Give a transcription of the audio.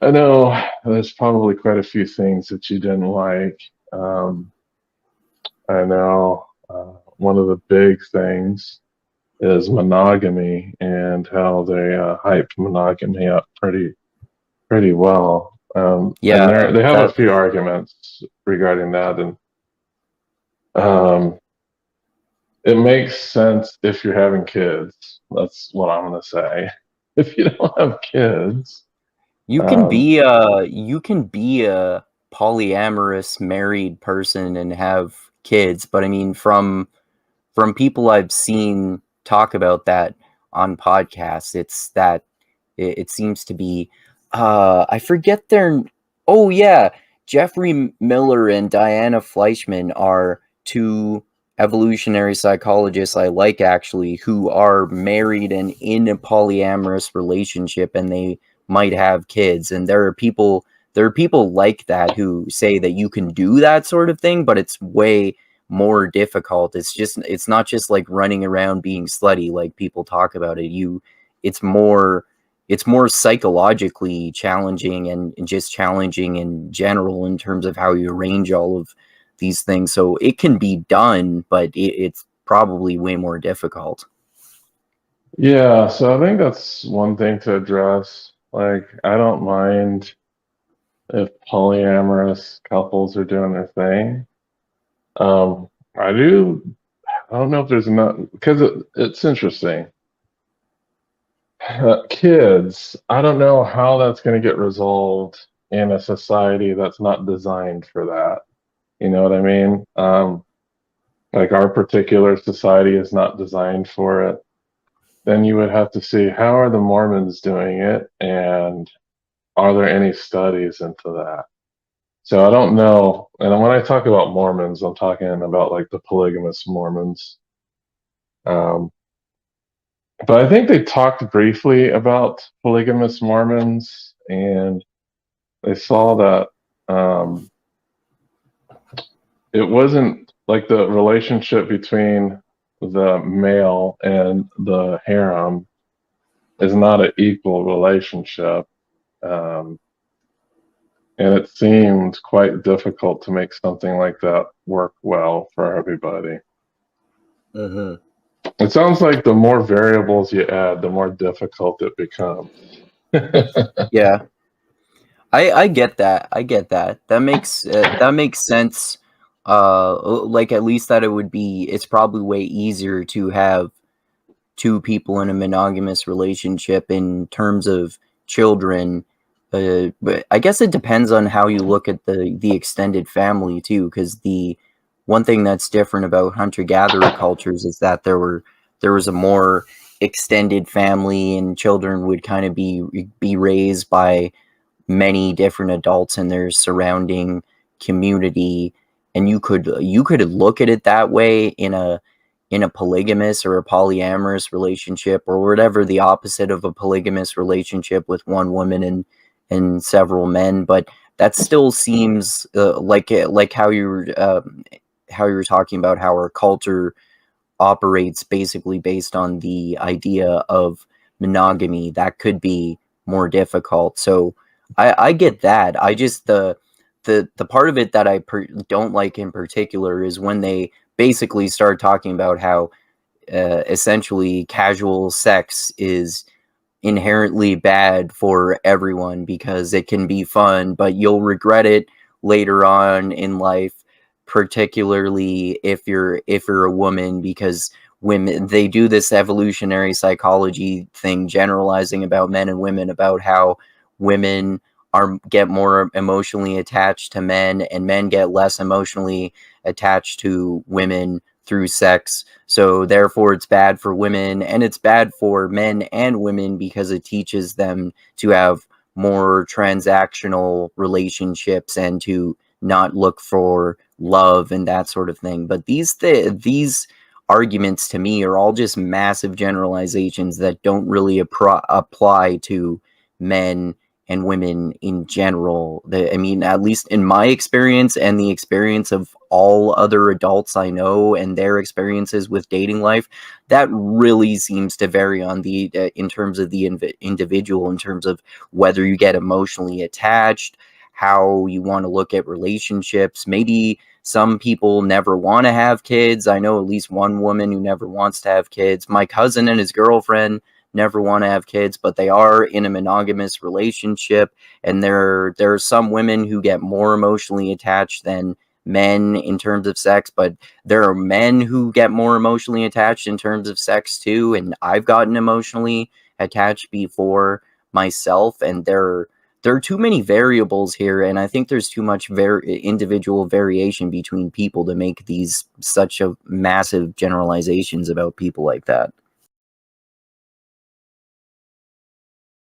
I know there's probably quite a few things that you didn't like. Um, I know one of the big things is monogamy and how they hype monogamy up pretty well. And Yeah, they have a that few arguments regarding that, and um, it makes sense if you're having kids. That's what I'm gonna say. If you don't have kids, um, you can be a polyamorous married person and have kids, but I mean from people I've seen talk about that on podcasts, it's that it seems to be I forget their oh yeah, Jeffrey Miller and Diana Fleischman are two evolutionary psychologists I like actually who are married and in a polyamorous relationship and they might have kids, and there are people like that who say that you can do that sort of thing, but it's way more difficult. It's not just like running around being slutty like people talk about it. It's more it's more psychologically challenging and just challenging in general in terms of how you arrange all of these things. So it can be done, but it's probably way more difficult. yeah. So I think that's one thing to address. Like, I don't mind if polyamorous couples are doing their thing. I do. I don't know if there's enough because it's interesting. Kids, I don't know how that's going to get resolved in a society that's not designed for that. You know what I mean? Like our particular society is not designed for it. Then you would have to see how are the Mormons doing it, and are there any studies into that? So I don't know. And when I talk about Mormons, I'm talking about like the polygamous Mormons. Um, but I think they talked briefly about polygamous Mormons, and they saw that it wasn't like the relationship between the male and the harem is not an equal relationship. Um, and it seemed quite difficult to make something like that work well for everybody. Hmm. It sounds like the more variables you add, the more difficult it becomes. Yeah, I get that. I get that. That makes sense. Like at least that it would be. It's probably way easier to have two people in a monogamous relationship in terms of children. But I guess it depends on how you look at the extended family too, because the one thing that's different about hunter-gatherer cultures is that there was a more extended family, and children would kind of be raised by many different adults in their surrounding community, and you could look at it that way in a polygamous or a polyamorous relationship or whatever the opposite of a polygamous relationship with one woman and several men, but that still seems like how you were talking about how our culture operates basically based on the idea of monogamy. That could be more difficult. So I get that. I just the part of it that don't like in particular is when they basically start talking about how essentially casual sex is inherently bad for everyone because it can be fun, but you'll regret it later on in life, particularly if you're a woman, because women, they do this evolutionary psychology thing generalizing about men and women, about how women are get more emotionally attached to men and men get less emotionally attached to women through sex. So therefore it's bad for women and it's bad for men and women because it teaches them to have more transactional relationships and to not look for love and that sort of thing. But these arguments to me are all just massive generalizations that don't really apply to men and women in general. I mean, at least in my experience and the experience of all other adults I know and their experiences with dating life, that really seems to vary on the in terms of the individual, in terms of whether you get emotionally attached, how you want to look at relationships. Maybe some people never want to have kids. I know at least one woman who never wants to have kids. My cousin and his girlfriend never want to have kids, but they are in a monogamous relationship. And there are some women who get more emotionally attached than men in terms of sex, but there are men who get more emotionally attached in terms of sex too. And I've gotten emotionally attached before myself, and there are too many variables here, and I think there's too much individual variation between people to make these such a massive generalizations about people like that.